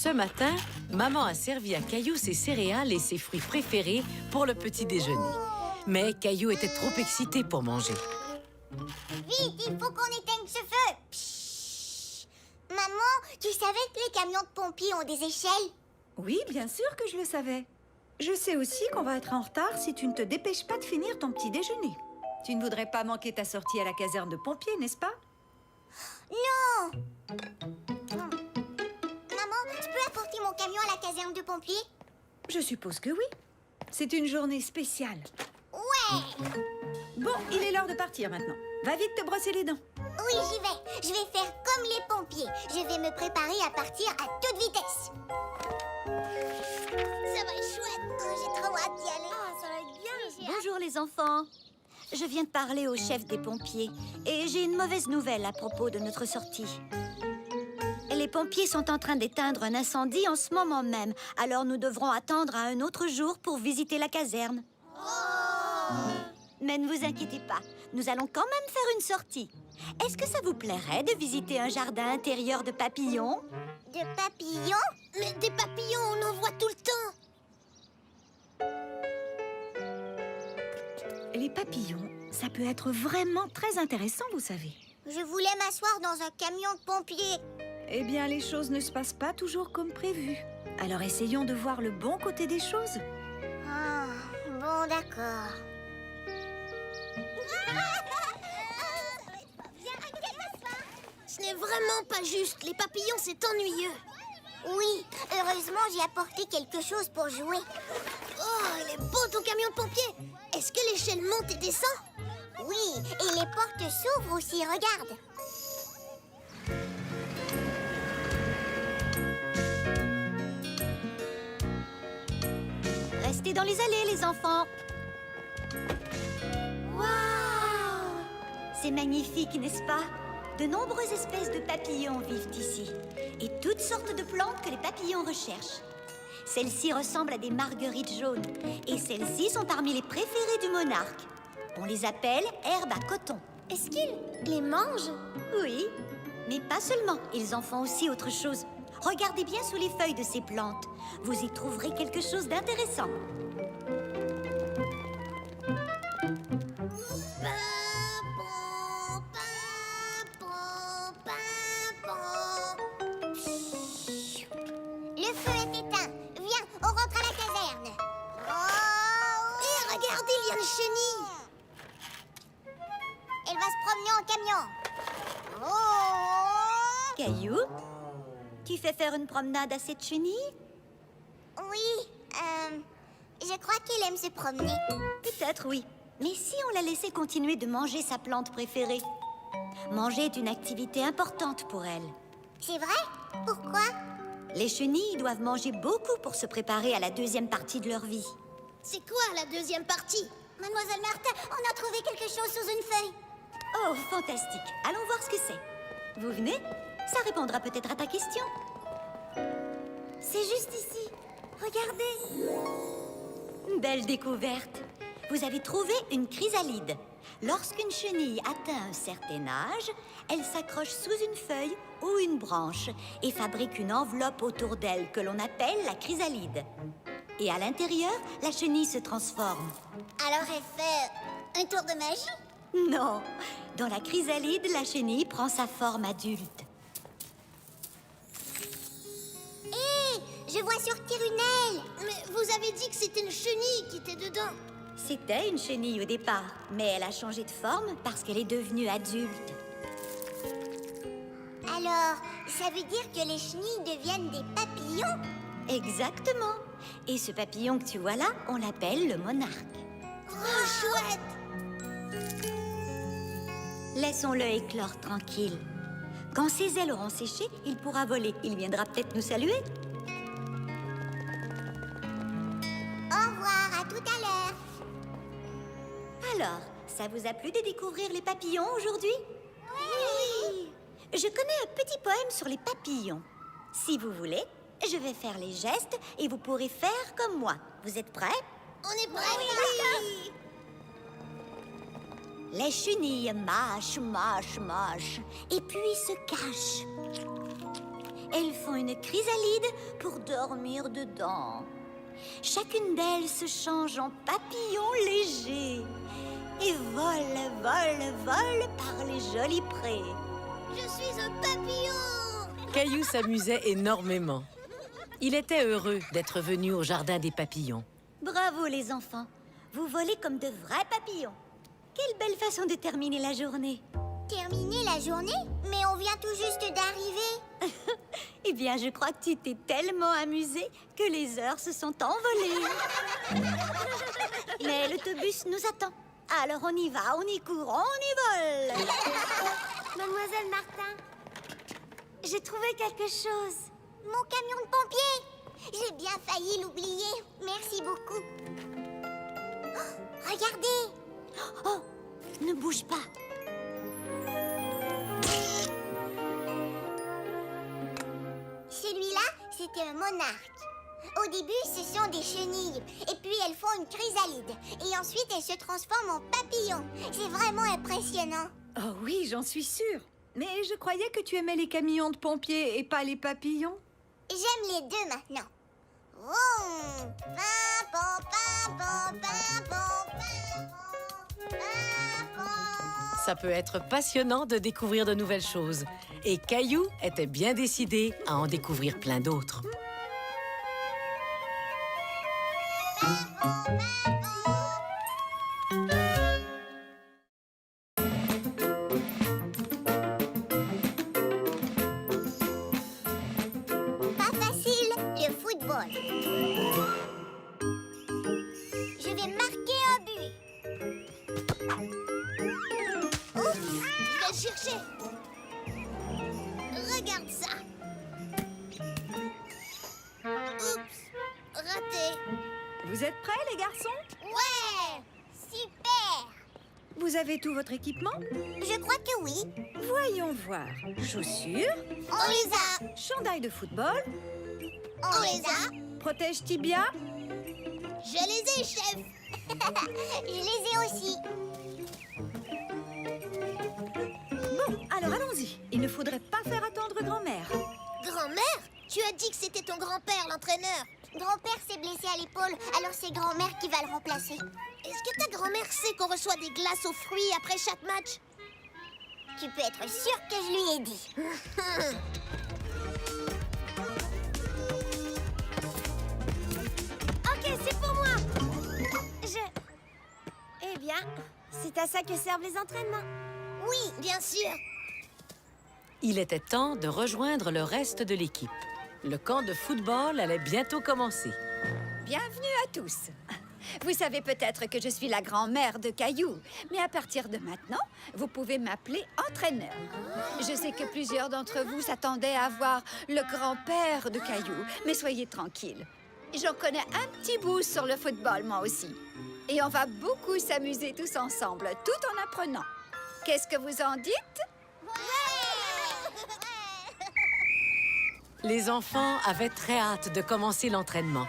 Ce matin, maman a servi à Caillou ses céréales et ses fruits préférés pour le petit déjeuner. Mais Caillou était trop excité pour manger. Vite, il faut qu'on éteigne ce feu. Psst. Maman, tu savais que les camions de pompiers ont des échelles? Oui, bien sûr que je le savais. Je sais aussi qu'on va être en retard si tu ne te dépêches pas de finir ton petit déjeuner. Tu ne voudrais pas manquer ta sortie à la caserne de pompiers, n'est-ce pas? Non. Maman, je peux apporter mon camion à la caserne de pompiers? Je suppose que oui. C'est une journée spéciale. Ouais. Bon, il est l'heure de partir maintenant. Va vite te brosser les dents. Oui, j'y vais. Je vais faire comme les pompiers. Je vais me préparer à partir à toute vitesse. Ça va être chouette. Oh, j'ai trop hâte d'y aller. Ça va être bien. Oui, j'ai hâte. Bonjour les enfants. Je viens de parler au chef des pompiers et j'ai une mauvaise nouvelle à propos de notre sortie. Les pompiers sont en train d'éteindre un incendie en ce moment même, alors nous devrons attendre à un autre jour pour visiter la caserne. Mais ne vous inquiétez pas, nous allons quand même faire une sortie. Est-ce que ça vous plairait de visiter un jardin intérieur de papillons? De papillons? Mais des papillons, on en voit tout le temps. Les papillons, ça peut être vraiment très intéressant, vous savez. Je voulais m'asseoir dans un camion de pompiers. Eh bien, les choses ne se passent pas toujours comme prévu. Alors essayons de voir le bon côté des choses. Ah, bon, d'accord. Ce n'est vraiment pas juste, les papillons c'est ennuyeux. Oui, heureusement, j'ai apporté quelque chose pour jouer. Oh, il est beau ton camion de pompier. Est-ce que l'échelle monte et descend? Oui, et les portes s'ouvrent aussi, regarde. Restez dans les allées, les enfants. Waouh! C'est magnifique, n'est-ce pas? De nombreuses espèces de papillons vivent ici. Et toutes sortes de plantes que les papillons recherchent. Celles-ci ressemblent à des marguerites jaunes. Et celles-ci sont parmi les préférées du monarque. On les appelle herbes à coton. Est-ce qu'ils les mangent? Oui, mais pas seulement. Ils en font aussi autre chose. Regardez bien sous les feuilles de ces plantes. Vous y trouverez quelque chose d'intéressant. Le feu est éteint. Viens, on rentre à la caserne. Oh! Et regardez, il y a une chenille. Elle va se promener en camion. Oh! Caillou, tu fais faire une promenade à cette chenille? Oui, je crois qu'elle aime se promener. Peut-être, oui. Mais si on la laissait continuer de manger sa plante préférée? Manger est une activité importante pour elle. C'est vrai? Pourquoi? Les chenilles doivent manger beaucoup pour se préparer à la deuxième partie de leur vie. C'est quoi la deuxième partie? Mademoiselle Martha, on a trouvé quelque chose sous une feuille. Oh, fantastique. Allons voir ce que c'est. Vous venez? Ça répondra peut-être à ta question. C'est juste ici. Regardez. Belle découverte. Vous avez trouvé une chrysalide. Lorsqu'une chenille atteint un certain âge, elle s'accroche sous une feuille ou une branche et fabrique une enveloppe autour d'elle que l'on appelle la chrysalide. Et à l'intérieur, la chenille se transforme. Alors elle fait un tour de magie? Non, dans la chrysalide, la chenille prend sa forme adulte. Hé, je vois sortir une aile. Mais vous avez dit que c'était une chenille qui était dedans. C'était une chenille au départ, mais elle a changé de forme parce qu'elle est devenue adulte. Alors, ça veut dire que les chenilles deviennent des papillons? Exactement. Et ce papillon que tu vois là, on l'appelle le monarque. Oh, chouette! Laissons-le éclore tranquille. Quand ses ailes auront séché, il pourra voler. Il viendra peut-être nous saluer. Au revoir, à tout à l'heure. Alors, ça vous a plu de découvrir les papillons aujourd'hui? Oui! Je connais un petit poème sur les papillons. Si vous voulez, je vais faire les gestes et vous pourrez faire comme moi. Vous êtes prêts? On est prêts? Oui! Les chenilles mâchent, mâchent, mâchent, et puis se cachent. elles font une chrysalide pour dormir dedans. Chacune d'elles se change en papillon léger et vole, vole, vole par les jolis prés. Je suis un papillon! Caillou s'amusait énormément. Il était heureux d'être venu au jardin des papillons. Bravo les enfants, vous volez comme de vrais papillons. Quelle belle façon de terminer la journée. Terminer la journée? Mais on vient tout juste d'arriver. Eh bien, je crois que tu t'es tellement amusé que les heures se sont envolées. Mais l'autobus nous attend. Alors on y va, on y court, on y vole. Mademoiselle Martin, J'ai trouvé quelque chose. mon camion de pompier! J'ai bien failli l'oublier. Merci beaucoup. Oh, regardez! Oh, ne bouge pas. Celui-là, c'était un monarque. Au début, ce sont des chenilles. Et puis, elles font une chrysalide. Et ensuite, elles se transforment en papillons. C'est vraiment impressionnant. Oh oui, j'en suis sûre. Mais je croyais que tu aimais les camions de pompiers et pas les papillons. J'aime les deux maintenant. Vroom. Pimpon, pimpon, pimpon, pimpon, pimpon. Ça peut être passionnant de découvrir de nouvelles choses. Et Caillou était bien décidé à en découvrir plein d'autres. Pas facile, le football. Je vais marquer un but. Oups, je vais chercher. Regarde ça. Oups, raté. Vous êtes prêts, les garçons? Ouais, super. Vous avez tout votre équipement? Je crois que oui. Voyons voir. Chaussures, On les a. chandail de football, On les a. protège tibia. Je les ai, chef. Je les ai aussi. Bon, alors allons-y. Il ne faudrait pas faire attendre grand-mère. Grand-mère? Tu as dit que c'était ton grand-père, l'entraîneur. Grand-père s'est blessé à l'épaule, alors c'est grand-mère qui va le remplacer. Est-ce que ta grand-mère sait qu'on reçoit des glaces aux fruits après chaque match? Tu peux être sûr que je lui ai dit. Ok, c'est pour moi. Eh bien, c'est à ça que servent les entraînements. Oui, bien sûr. Il était temps de rejoindre le reste de l'équipe. Le camp de football allait bientôt commencer. Bienvenue à tous. Vous savez peut-être que je suis la grand-mère de Caillou, mais à partir de maintenant, vous pouvez m'appeler entraîneur. Je sais que plusieurs d'entre vous s'attendaient à voir le grand-père de Caillou, mais soyez tranquilles. J'en connais un petit bout sur le football, moi aussi. Et on va beaucoup s'amuser tous ensemble, tout en apprenant. Qu'est-ce que vous en dites? Les enfants avaient très hâte de commencer l'entraînement.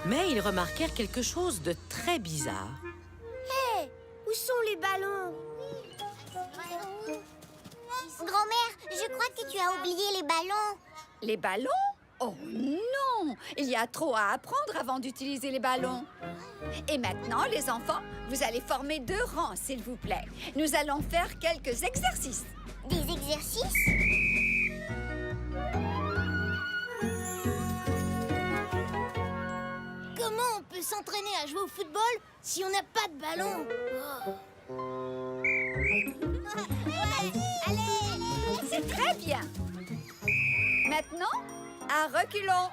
Mais ils remarquèrent quelque chose de très bizarre. Où sont les ballons? Grand-mère, je crois que tu as oublié les ballons. Les ballons? Oh non! Il y a trop à apprendre avant d'utiliser les ballons. Et maintenant, les enfants, vous allez former 2 rangs, s'il vous plaît. Nous allons faire quelques exercices. Des exercices? Comment on peut s'entraîner à jouer au football si on n'a pas de ballon? Allez! C'est très bien. Maintenant, à reculons.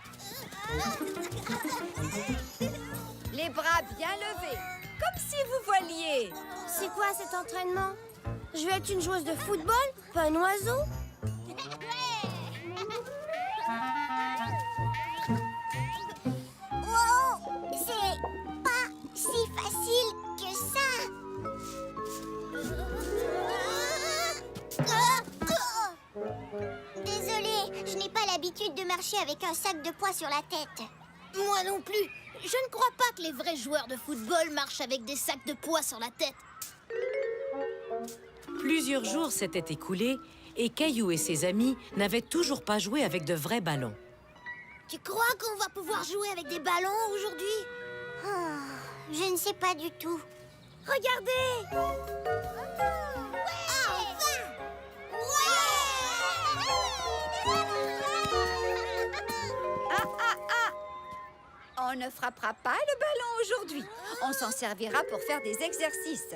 Les bras bien levés, comme si vous voliez. C'est quoi cet entraînement? Je vais être une joueuse de football, pas un oiseau? Wow! C'est pas si facile que ça! Désolée, je n'ai pas l'habitude de marcher avec un sac de poids sur la tête. Moi non plus. Je ne crois pas que les vrais joueurs de football marchent avec des sacs de poids sur la tête. Plusieurs jours s'étaient écoulés et Caillou et ses amis n'avaient toujours pas joué avec de vrais ballons. Tu crois qu'on va pouvoir jouer avec des ballons aujourd'hui? Je ne sais pas du tout. Regardez! On ne frappera pas le ballon aujourd'hui. On s'en servira pour faire des exercices.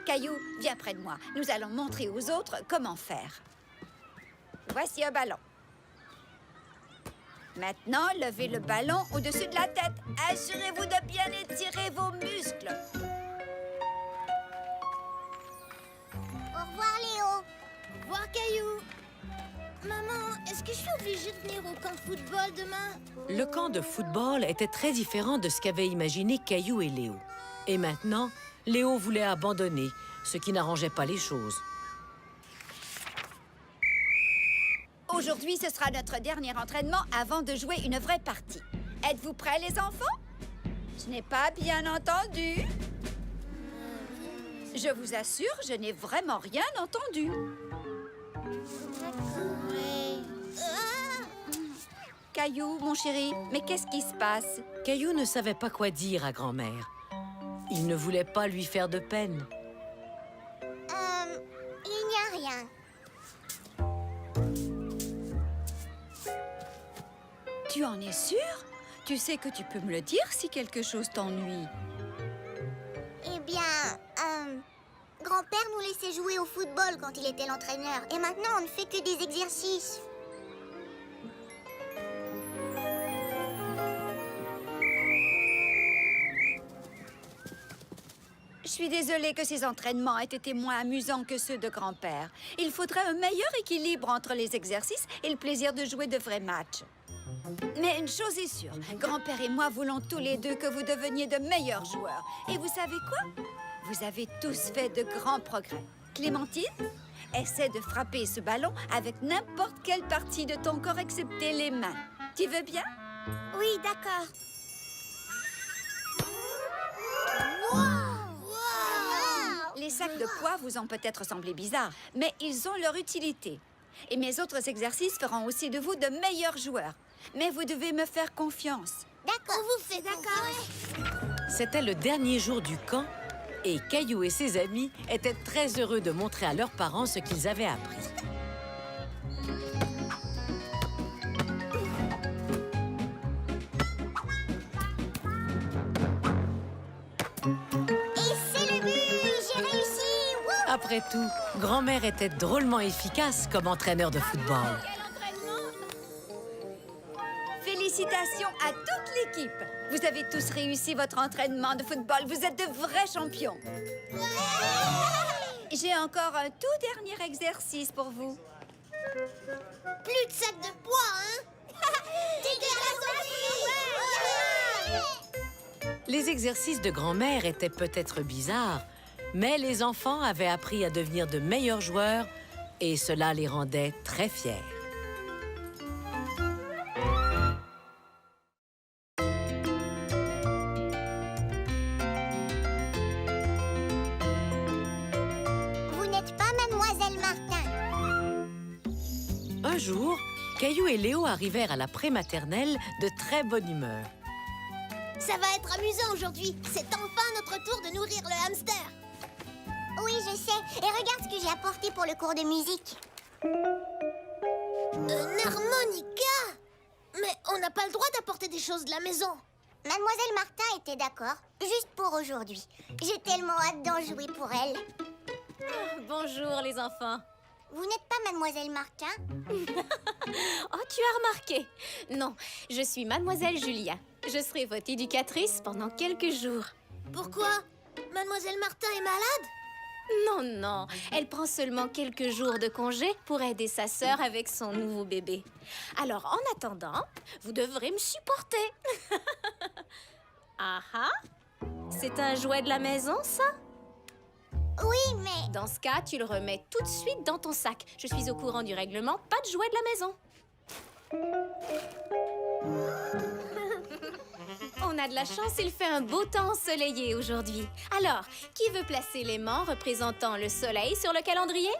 Caillou, viens près de moi. Nous allons montrer aux autres comment faire. Voici un ballon. Maintenant, levez le ballon au-dessus de la tête. Assurez-vous de bien étirer vos muscles. Au revoir, Léo. Au revoir, Caillou. Maman, est-ce que je suis obligée de venir au camp de football demain? Le camp de football était très différent de ce qu'avaient imaginé Caillou et Léo. Et maintenant, Léo voulait abandonner, ce qui n'arrangeait pas les choses. Aujourd'hui, ce sera notre dernier entraînement avant de jouer une vraie partie. Êtes-vous prêts, les enfants? Je n'ai pas bien entendu. Je vous assure, je n'ai vraiment rien entendu. Caillou, mon chéri, mais qu'est-ce qui se passe? Caillou ne savait pas quoi dire à grand-mère. Il ne voulait pas lui faire de peine. Il n'y a rien. Tu en es sûr? Tu sais que tu peux me le dire si quelque chose t'ennuie. Eh bien, grand-père nous laissait jouer au football quand il était l'entraîneur. Et maintenant, on ne fait que des exercices. Je suis désolée que ces entraînements aient été moins amusants que ceux de grand-père. Il faudrait un meilleur équilibre entre les exercices et le plaisir de jouer de vrais matchs. Mais une chose est sûre, grand-père et moi voulons tous les deux que vous deveniez de meilleurs joueurs. Et vous savez quoi? Vous avez tous fait de grands progrès. Clémentine, essaie de frapper ce ballon avec n'importe quelle partie de ton corps excepté les mains. Tu veux bien? Oui, d'accord. Les sacs de poids vous ont peut-être semblé bizarres, mais ils ont leur utilité. Et mes autres exercices feront aussi de vous de meilleurs joueurs. Mais vous devez me faire confiance. D'accord. On vous fait d'accord? C'était le dernier jour du camp et Caillou et ses amis étaient très heureux de montrer à leurs parents ce qu'ils avaient appris. Et c'est le but! J'ai réussi! Wouh! Après tout, grand-mère était drôlement efficace comme entraîneur de football. Félicitations à toute l'équipe. Vous avez tous réussi votre entraînement de football. Vous êtes de vrais champions. J'ai encore un tout dernier exercice pour vous. Plus de sacs de poids, hein? Les exercices de grand-mère étaient peut-être bizarres, mais les enfants avaient appris à devenir de meilleurs joueurs et cela les rendait très fiers. Vous n'êtes pas Mademoiselle Martin. Un jour, Caillou et Léo arrivèrent à la prématernelle de très bonne humeur. Ça va être amusant aujourd'hui. C'est enfin notre tour de nourrir le hamster. Oui, je sais. Et regarde ce que j'ai apporté pour le cours de musique. Un harmonica? Mais on n'a pas le droit d'apporter des choses de la maison. Mademoiselle Martin était d'accord, juste pour aujourd'hui. J'ai tellement hâte d'en jouer pour elle. Bonjour les enfants. Vous n'êtes pas Mademoiselle Martin? Oh, tu as remarqué. Non, je suis Mademoiselle Julia. Je serai votre éducatrice pendant quelques jours. Pourquoi? Mademoiselle Martin est malade? Non, non, elle prend seulement quelques jours de congé pour aider sa sœur avec son nouveau bébé. Alors, en attendant, vous devrez me supporter. Ah ah! C'est un jouet de la maison, ça? Oui, mais... Dans ce cas, tu le remets tout de suite dans ton sac. Je suis au courant du règlement, pas de jouet de la maison. On a de la chance, il fait un beau temps ensoleillé aujourd'hui. Alors, qui veut placer l'aimant représentant le soleil sur le calendrier?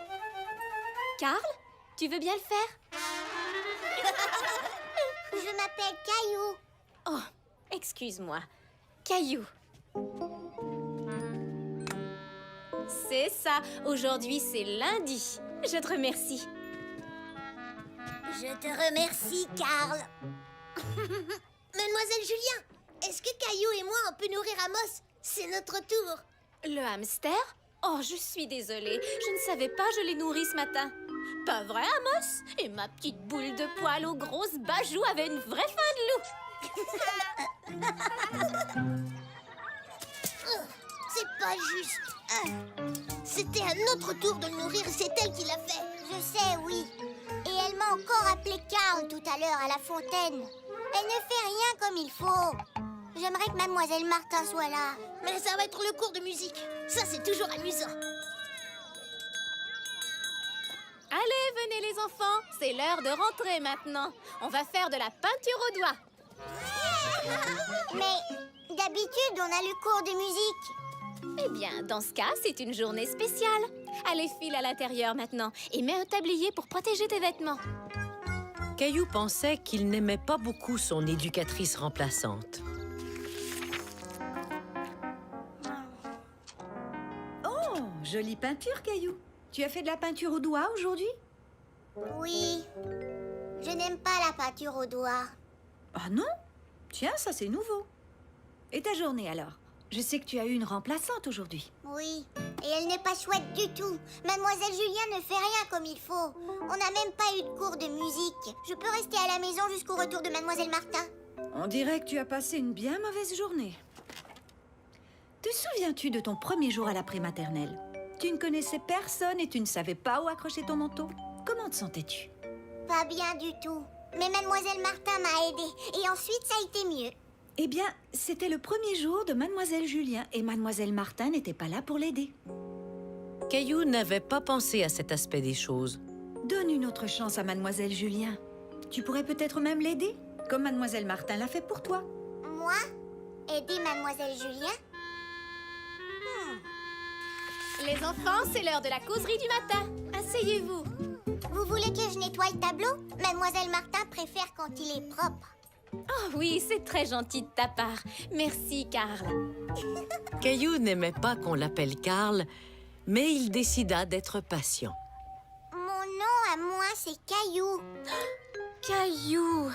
Karl? Tu veux bien le faire? Je m'appelle Caillou. Oh, excuse-moi. Caillou. C'est ça. Aujourd'hui, c'est lundi. Je te remercie. Je te remercie, Carl. Mademoiselle Julien, est-ce que Caillou et moi, on peut nourrir Amos? C'est notre tour. Le hamster? Oh, je suis désolée. Je ne savais pas, je l'ai nourri ce matin. Pas vrai, Amos? Et ma petite boule de poil aux grosses bajoux avait une vraie faim de loup. C'est pas juste. C'était à notre tour de le nourrir et c'est elle qui l'a fait. Je sais, oui. Et elle m'a encore appelé Carl tout à l'heure à la fontaine. Elle ne fait rien comme il faut. J'aimerais que Mademoiselle Martin soit là. Mais ça va être le cours de musique. Ça, c'est toujours amusant. Allez, venez les enfants. C'est l'heure de rentrer maintenant. On va faire de la peinture au doigt. Mais d'habitude, on a le cours de musique. Eh bien, dans ce cas, c'est une journée spéciale. Allez, file à l'intérieur maintenant et mets un tablier pour protéger tes vêtements. Caillou pensait qu'il n'aimait pas beaucoup son éducatrice remplaçante. Oh, jolie peinture, Caillou. Tu as fait de la peinture au doigt aujourd'hui? Oui. Je n'aime pas la peinture au doigt. Ah non? Tiens, ça c'est nouveau. Et ta journée alors? Je sais que tu as eu une remplaçante aujourd'hui. Oui. Et elle n'est pas chouette du tout. Mademoiselle Julien ne fait rien comme il faut. On n'a même pas eu de cours de musique. Je peux rester à la maison jusqu'au retour de Mademoiselle Martin. On dirait que tu as passé une bien mauvaise journée. Te souviens-tu de ton premier jour à la prématernelle? Tu ne connaissais personne et tu ne savais pas où accrocher ton manteau. Comment te sentais-tu? Pas bien du tout. Mais Mademoiselle Martin m'a aidée. Et ensuite, ça a été mieux. Eh bien, c'était le premier jour de Mademoiselle Julien et Mademoiselle Martin n'était pas là pour l'aider. Caillou n'avait pas pensé à cet aspect des choses. Donne une autre chance à Mademoiselle Julien. Tu pourrais peut-être même l'aider, comme Mademoiselle Martin l'a fait pour toi. Moi? Aider Mademoiselle Julien? Les enfants, c'est l'heure de la causerie du matin. Asseyez-vous. Vous voulez que je nettoie le tableau? Mademoiselle Martin préfère quand il est propre. Oh oui, c'est très gentil de ta part. Merci, Carl. Caillou n'aimait pas qu'on l'appelle Carl, mais il décida d'être patient. Mon nom à moi, c'est Caillou. Caillou.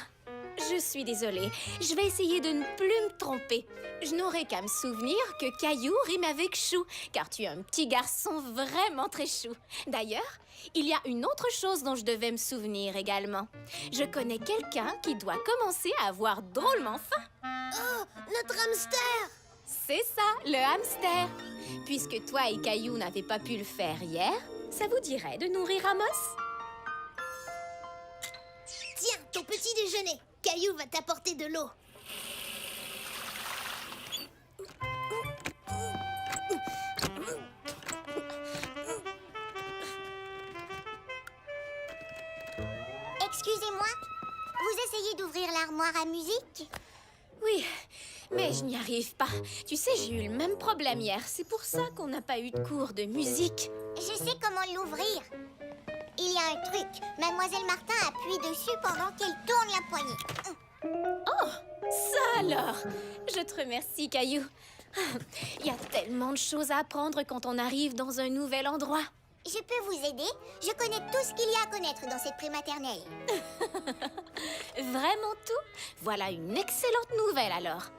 Je suis désolée. Je vais essayer de ne plus me tromper. Je n'aurai qu'à me souvenir que Caillou rime avec chou, car tu es un petit garçon vraiment très chou. D'ailleurs, il y a une autre chose dont je devais me souvenir également. Je connais quelqu'un qui doit commencer à avoir drôlement faim. Oh, notre hamster! C'est ça, le hamster. Puisque toi et Caillou n'avez pas pu le faire hier, ça vous dirait de nourrir Amos? Tiens, ton petit déjeuner. Caillou va t'apporter de l'eau. Excusez-moi, vous essayez d'ouvrir l'armoire à musique? Oui, mais je n'y arrive pas. Tu sais, j'ai eu le même problème hier. C'est pour ça qu'on n'a pas eu de cours de musique. Je sais comment l'ouvrir. Il y a un truc. Mademoiselle Martin appuie dessus pendant qu'elle tourne la poignée. Oh, ça alors! Je te remercie, Caillou. Il y a tellement de choses à apprendre quand on arrive dans un nouvel endroit. Je peux vous aider? Je connais tout ce qu'il y a à connaître dans cette prématernelle. Vraiment tout? Voilà une excellente nouvelle alors.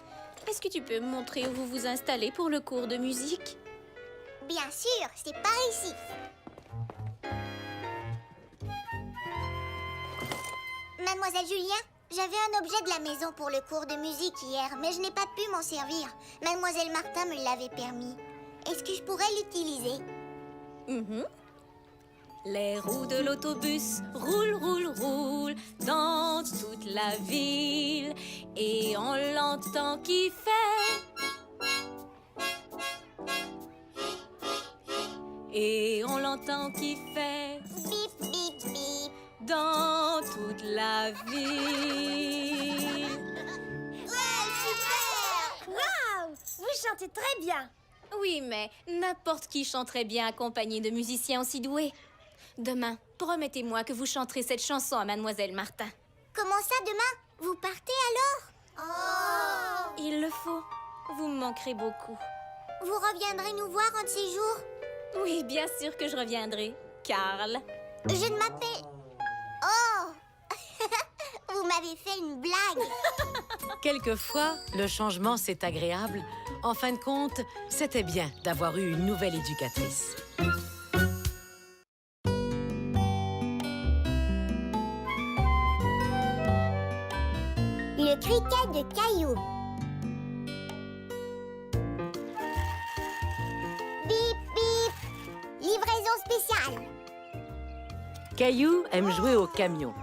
Est-ce que tu peux me montrer où vous vous installez pour le cours de musique? Bien sûr, c'est par ici. Mademoiselle Julien, j'avais un objet de la maison pour le cours de musique hier, mais je n'ai pas pu m'en servir. Mademoiselle Martin me l'avait permis. Est-ce que je pourrais l'utiliser? Les roues de l'autobus roulent, roulent, roulent dans toute la ville et on l'entend qui fait. Et on l'entend qui fait Bip, bip, bip. dans toute la ville. Ouais, super! Waouh! Vous chantez très bien. Oui, mais n'importe qui chanterait bien accompagné de musiciens aussi doués. Demain, promettez-moi que vous chanterez cette chanson à Mademoiselle Martin. Comment ça, demain? Vous partez alors? Oh! Il le faut. Vous me manquerez beaucoup. Vous reviendrez nous voir un de ces jours? Oui, bien sûr que je reviendrai. Carl. Je ne m'appelle... Oh! Vous m'avez fait une blague. Quelquefois, le changement, c'est agréable. En fin de compte, c'était bien d'avoir eu une nouvelle éducatrice. Le criquet de Caillou. Bip, bip. Livraison spéciale. Caillou aime jouer au camion.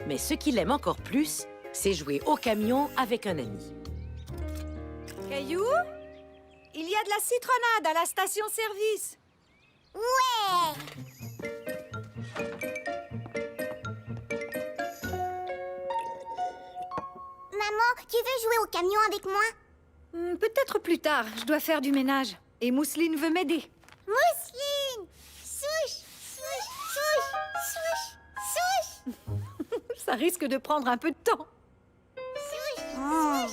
Mais ce qu'il aime encore plus, c'est jouer au camion avec un ami. Caillou, il y a de la citronnade à la station-service. Ouais! Maman, tu veux jouer au camion avec moi? Peut-être plus tard, je dois faire du ménage. Et Mousseline veut m'aider. Mousseline! Souche! Souche! Souche! Souche! Souche! Ça risque de prendre un peu de temps. Oh.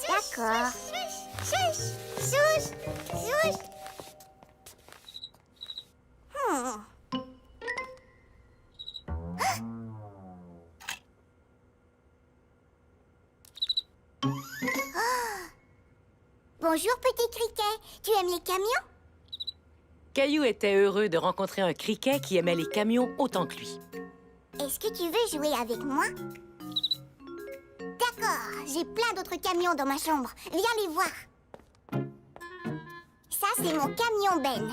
D'accord. Souche! Souche! Souche! Hmm. Bonjour, petit criquet. Tu aimes les camions? Caillou était heureux de rencontrer un criquet qui aimait les camions autant que lui. Est-ce que tu veux jouer avec moi? D'accord, j'ai plein d'autres camions dans ma chambre. Viens les voir. Ça, c'est mon camion Ben.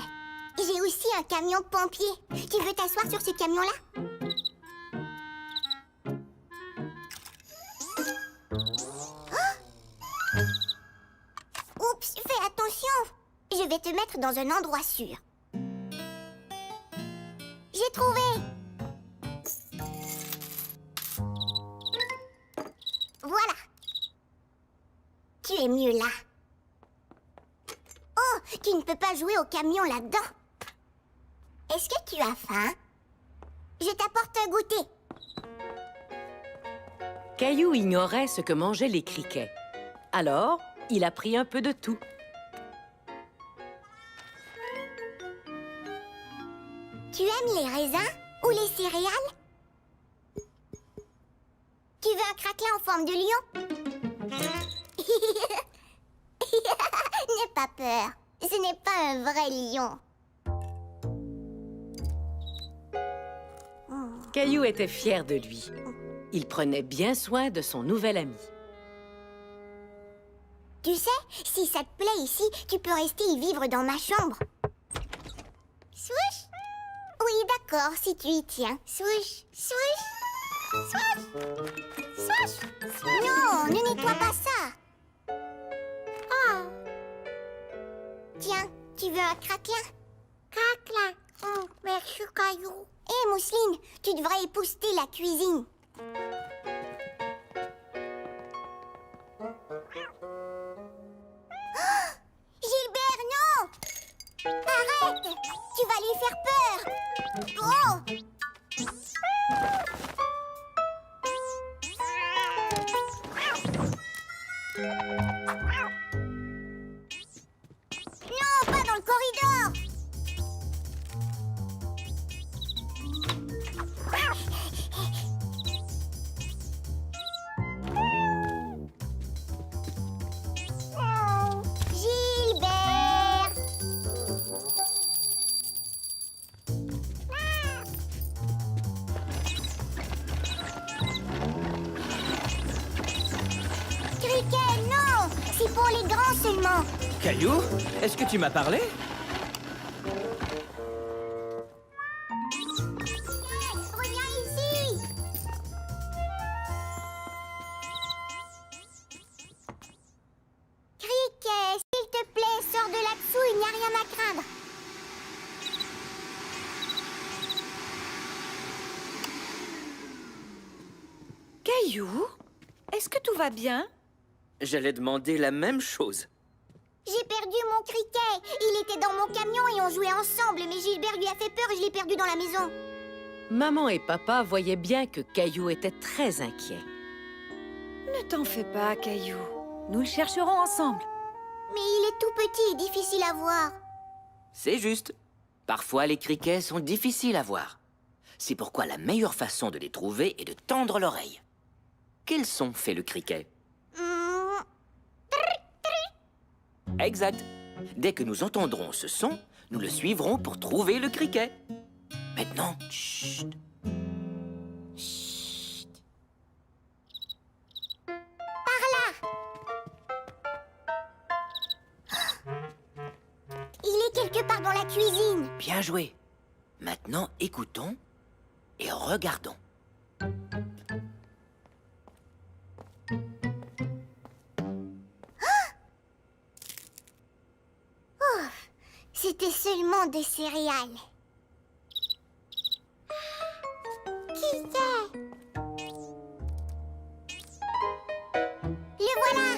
J'ai aussi un camion pompier. Tu veux t'asseoir sur ce camion-là? Oups, fais attention. Je vais te mettre dans un endroit sûr. J'ai trouvé. Voilà. Tu es mieux là. Oh, tu ne peux pas jouer au camion là-dedans. Est-ce que tu as faim? Je t'apporte un goûter. Caillou ignorait ce que mangeaient les criquets. Alors, il a pris un peu de tout. Tu aimes les raisins ou les céréales? Tu veux un craquelin en forme de lion? N'aie pas peur. Ce n'est pas un vrai lion. Caillou était fier de lui. Il prenait bien soin de son nouvel ami. Tu sais, si ça te plaît ici, tu peux rester y vivre dans ma chambre. Swoosh! Oui, d'accord, si tu y tiens. Swoosh! Swoosh! Swoosh! Swoosh! Non, ne nettoie pas ça. Oh. Tiens, tu veux un craquelin? Craquelin. Oh, merci, Caillou. Hé, Mousseline, tu devrais épousseter la cuisine. Gilbert, non! Arrête! Tu vas lui faire peur! Oh! Non, pas dans le corridor! Gilbert! Criquet, non! C'est pour les grands seulement. Caillou, est-ce que tu m'as parlé? Reviens ici! Criquet, s'il te plaît, sors de là-dessous, il n'y a rien à craindre. Caillou, est-ce que tout va bien? J'allais demander la même chose. J'ai perdu mon criquet. Il était dans mon camion et on jouait ensemble, mais Gilbert lui a fait peur et je l'ai perdu dans la maison. Maman et papa voyaient bien que Caillou était très inquiet. Ne t'en fais pas, Caillou. Nous le chercherons ensemble. Mais il est tout petit et difficile à voir. C'est juste. Parfois, les criquets sont difficiles à voir. C'est pourquoi la meilleure façon de les trouver est de tendre l'oreille. Quel son fait le criquet? Hmm, Exact. Dès que nous entendrons ce son, nous le suivrons pour trouver le criquet. Maintenant, chut. il est quelque part dans la cuisine. Bien joué. Maintenant, écoutons et regardons. C'était seulement des céréales. Qui c'est? Le voilà!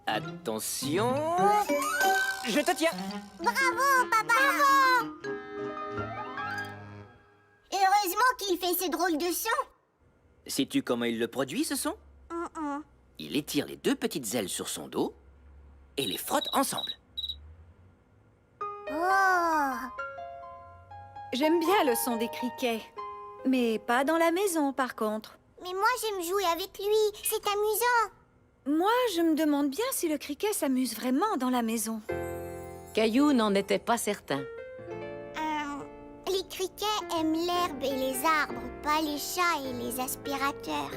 Attention. Je te tiens. Bravo, papa! Bravo! Heureusement qu'il fait ce drôle de son. Sais-tu comment il le produit, ce son? Mm-mm. Il étire les deux petites ailes sur son dos et les frotte ensemble. Oh! J'aime bien le son des criquets. Mais pas dans la maison, par contre. Mais moi, j'aime jouer avec lui. C'est amusant. Moi, je me demande bien si le criquet s'amuse vraiment dans la maison. Caillou n'en était pas certain. Les criquets aiment l'herbe et les arbres, pas les chats et les aspirateurs.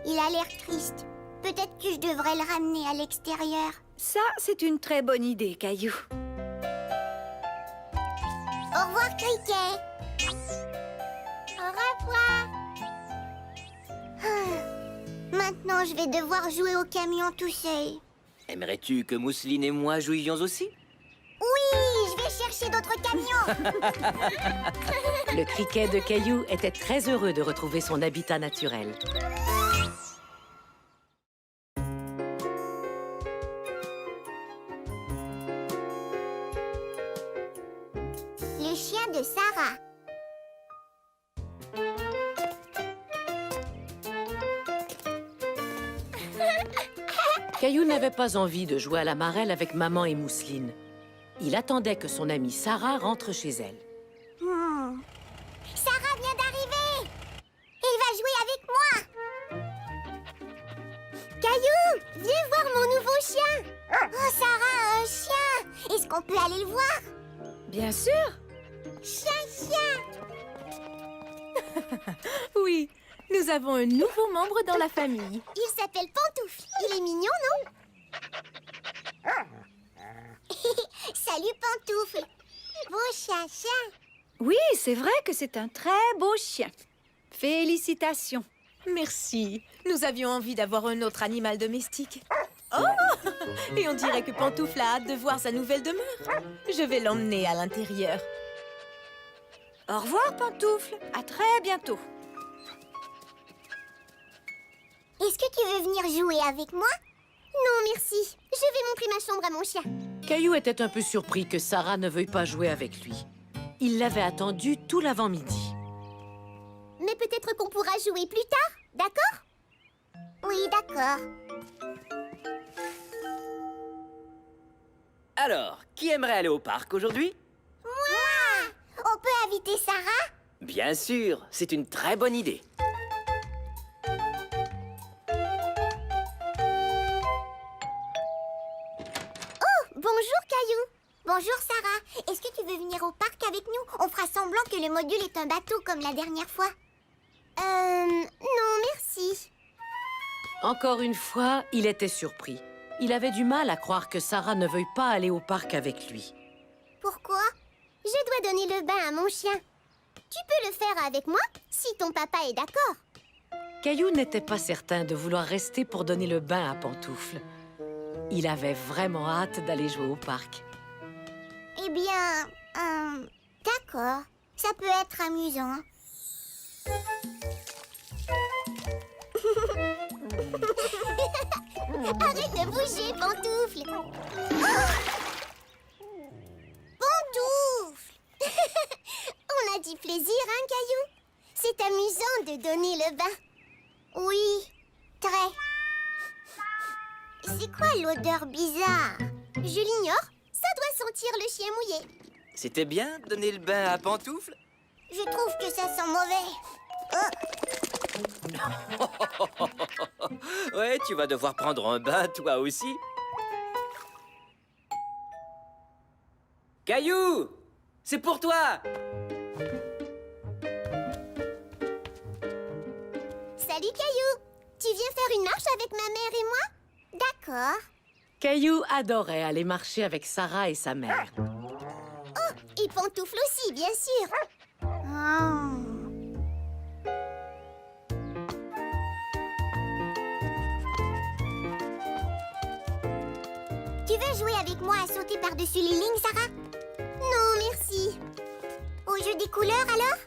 Il a l'air triste. Peut-être que je devrais le ramener à l'extérieur. Ça, c'est une très bonne idée, Caillou. Au revoir, criquet. Au revoir. Maintenant, je vais devoir jouer au camion tout seul. Aimerais-tu que Mousseline et moi jouions aussi? Oui, je vais chercher d'autres camions. Le criquet de Caillou était très heureux de retrouver son habitat naturel. Le chien de Sarah. Caillou n'avait pas envie de jouer à la marelle avec maman et Mousseline. Il attendait que son amie Sarah rentre chez elle. Sarah vient d'arriver. Il va jouer avec moi. Caillou, viens voir mon nouveau chien. Oh, Sarah a un chien. Est-ce qu'on peut aller le voir? Bien sûr. Chien. Oui, nous avons un nouveau membre dans la famille. Il s'appelle Pantoufle. Il est mignon, non? Salut, Pantoufle. Beau chien. Oui, c'est vrai que c'est un très beau chien. Félicitations. Merci. Nous avions envie d'avoir un autre animal domestique. Oh! Et on dirait que Pantoufle a hâte de voir sa nouvelle demeure. Je vais l'emmener à l'intérieur. Au revoir, Pantoufle. À très bientôt. Est-ce que tu veux venir jouer avec moi? Non, merci. Je vais montrer ma chambre à mon chien. Caillou était un peu surpris que Sarah ne veuille pas jouer avec lui. Il l'avait attendu tout l'avant-midi. Mais peut-être qu'on pourra jouer plus tard, d'accord? Oui, d'accord. Alors, qui aimerait aller au parc aujourd'hui? Moi! On peut inviter Sarah? Bien sûr, c'est une très bonne idée. Bonjour, Caillou. Bonjour, Sarah. Est-ce que tu veux venir au parc avec nous? On fera semblant que le module est un bateau comme la dernière fois. Non, merci. Encore une fois, il était surpris. Il avait du mal à croire que Sarah ne veuille pas aller au parc avec lui. Pourquoi? Je dois donner le bain à mon chien. Tu peux le faire avec moi, si ton papa est d'accord. Caillou n'était pas certain de vouloir rester pour donner le bain à Pantoufle. Il avait vraiment hâte d'aller jouer au parc. Eh bien, d'accord. Ça peut être amusant. Arrête de bouger, Pantoufle. Pantoufle. On a du plaisir, hein, Caillou? C'est amusant de donner le bain. Oui, très. C'est quoi l'odeur bizarre? Je l'ignore. Ça doit sentir le chien mouillé. C'était bien de donner le bain à Pantoufle? Je trouve que ça sent mauvais. Ouais, tu vas devoir prendre un bain, toi aussi. Caillou! C'est pour toi! Salut, Caillou. Tu viens faire une marche avec ma mère et moi? D'accord. Caillou adorait aller marcher avec Sarah et sa mère. Oh, et Pantoufle aussi, bien sûr. Tu veux jouer avec moi à sauter par-dessus les lignes, Sarah? Non, merci. Au jeu des couleurs, alors?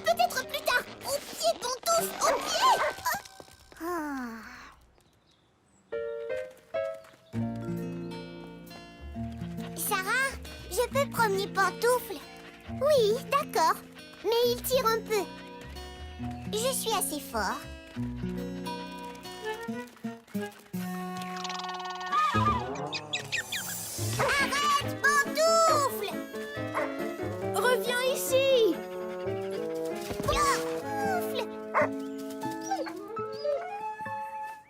Peut-être plus tard. Au pied, Pantoufle, au pied. Sarah, je peux promener Pantoufle? Oui, d'accord. Mais il tire un peu. Je suis assez fort. Arrête, Pantoufle! Reviens ici! Pantoufle!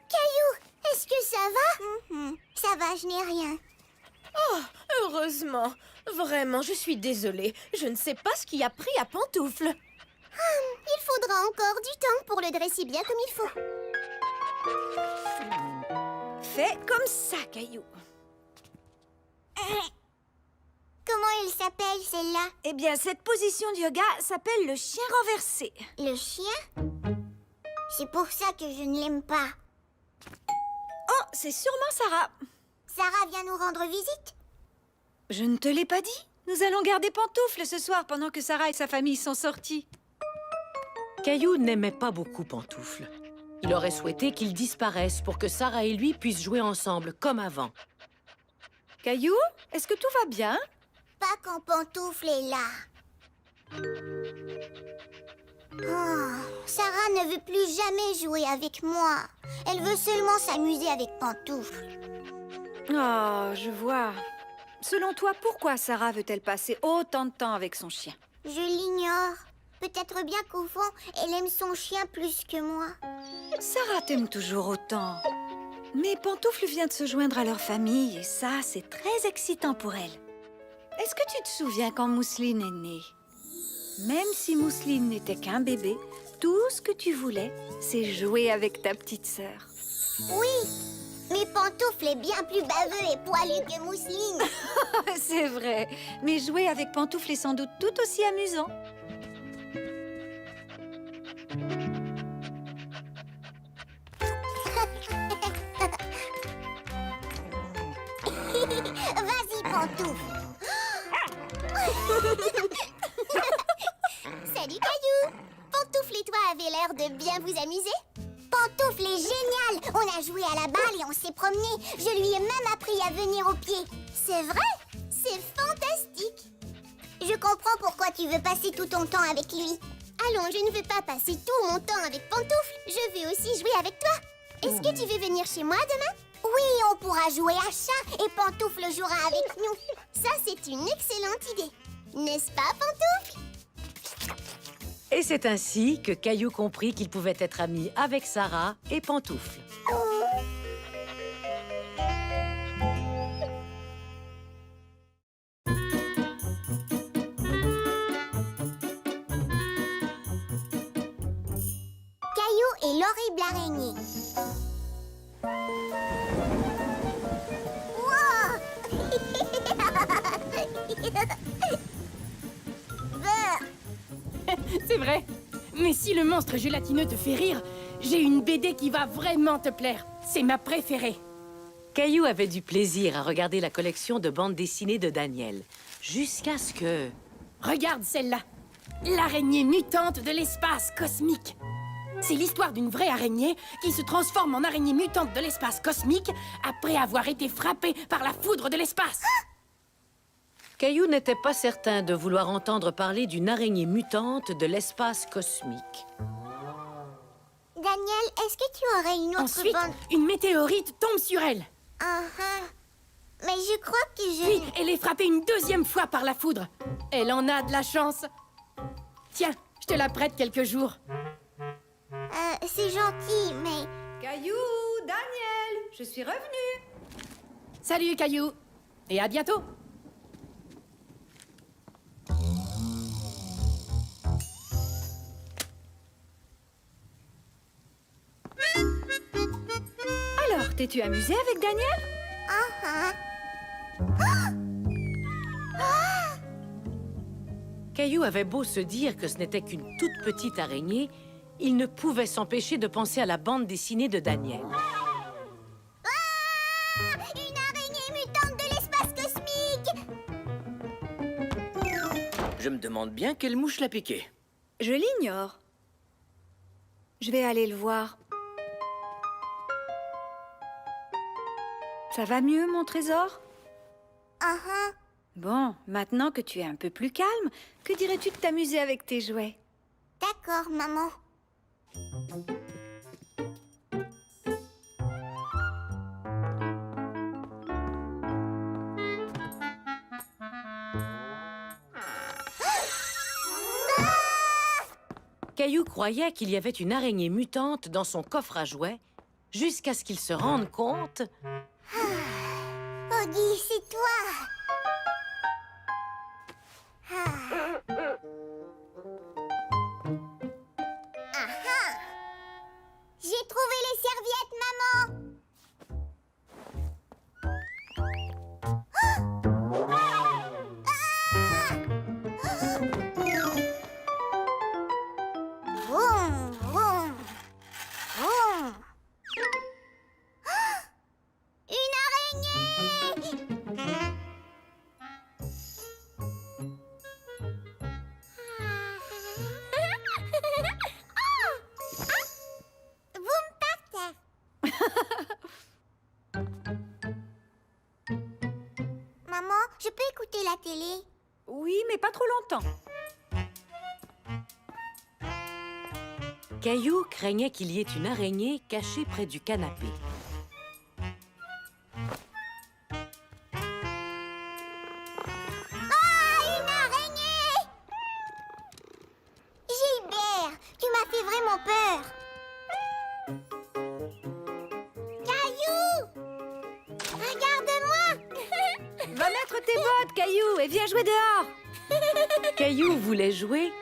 Caillou, est-ce que ça va? Ça va, je n'ai rien. Oh, heureusement. Vraiment, je suis désolée. Je ne sais pas ce qui a pris à Pantoufle. Il faudra encore du temps pour le dresser bien comme il faut. Fais comme ça, Caillou. Comment il s'appelle, celle-là? Eh bien, cette position de yoga s'appelle le chien renversé. Le chien? C'est pour ça que je ne l'aime pas. Oh, c'est sûrement Sarah. Sarah vient nous rendre visite? Je ne te l'ai pas dit. Nous allons garder Pantoufle ce soir pendant que Sarah et sa famille sont sortis. Caillou n'aimait pas beaucoup Pantoufle. Il aurait souhaité qu'il disparaisse pour que Sarah et lui puissent jouer ensemble comme avant. Caillou, est-ce que tout va bien? Pas quand Pantoufle est là. Oh, Sarah ne veut plus jamais jouer avec moi. Elle veut seulement s'amuser avec Pantoufle. Oh, je vois. Selon toi, pourquoi Sarah veut-elle passer autant de temps avec son chien? Je l'ignore. Peut-être bien qu'au fond, elle aime son chien plus que moi. Sarah t'aime toujours autant. Mais Pantoufle vient de se joindre à leur famille et ça, c'est très excitant pour elle. Est-ce que tu te souviens quand Mousseline est née? Même si Mousseline n'était qu'un bébé, tout ce que tu voulais, c'est jouer avec ta petite sœur. Oui, mais Pantoufle est bien plus baveux et poilu que Mousseline. C'est vrai, mais jouer avec Pantoufle est sans doute tout aussi amusant. Vas-y, Pantoufle. Salut, Caillou. Pantoufle et toi avez l'air de bien vous amuser. Pantoufle est génial. On a joué à la balle et on s'est promené. Je lui ai même appris à venir au pied. C'est vrai? C'est fantastique. Je comprends pourquoi tu veux passer tout ton temps avec lui. Allons, je ne veux pas passer tout mon temps avec Pantoufle. Je veux aussi jouer avec toi. Est-ce que tu veux venir chez moi demain? Oui, on pourra jouer à chat et Pantoufle jouera avec nous. Ça, c'est une excellente idée. N'est-ce pas, Pantoufle? Et c'est ainsi que Caillou comprit qu'il pouvait être ami avec Sarah et Pantoufle. Caillou et l'horrible araignée. C'est vrai. Mais si le monstre gélatineux te fait rire, j'ai une BD qui va vraiment te plaire. C'est ma préférée. Caillou avait du plaisir à regarder la collection de bandes dessinées de Daniel, jusqu'à ce que... Regarde celle-là. L'araignée mutante de l'espace cosmique. C'est l'histoire d'une vraie araignée qui se transforme en araignée mutante de l'espace cosmique après avoir été frappée par la foudre de l'espace. Caillou n'était pas certain de vouloir entendre parler d'une araignée mutante de l'espace cosmique. Daniel, est-ce que tu aurais une autre Ensuite, bande... une météorite tombe sur elle. Mais je crois que Puis, elle est frappée une deuxième fois par la foudre. Elle en a de la chance. Tiens, je te la prête quelques jours. c'est gentil, mais... Caillou, Daniel, je suis revenue. Salut, Caillou. Et à bientôt. Alors, t'es-tu amusé avec Daniel? Caillou avait beau se dire que ce n'était qu'une toute petite araignée, il ne pouvait s'empêcher de penser à la bande dessinée de Daniel. Une araignée mutante de l'espace cosmique! Je me demande bien quelle mouche l'a piqué. Je l'ignore. Je vais aller le voir. Ça va mieux, mon trésor? Bon, maintenant que tu es un peu plus calme, que dirais-tu de t'amuser avec tes jouets? D'accord, maman. Caillou croyait qu'il y avait une araignée mutante dans son coffre à jouets, jusqu'à ce qu'il se rende compte... Oggy, c'est toi! J'ai trouvé les serviettes, maman! Vroom, vroom, vroom. Une araignée! Vous me partez. Maman, je peux écouter la télé? Oui, mais pas trop longtemps. Caillou craignait qu'il y ait une araignée cachée près du canapé. Une araignée! Gilbert, tu m'as fait vraiment peur. Caillou! Regarde-moi! Va mettre tes bottes, Caillou, et viens jouer dehors. Caillou voulait jouer,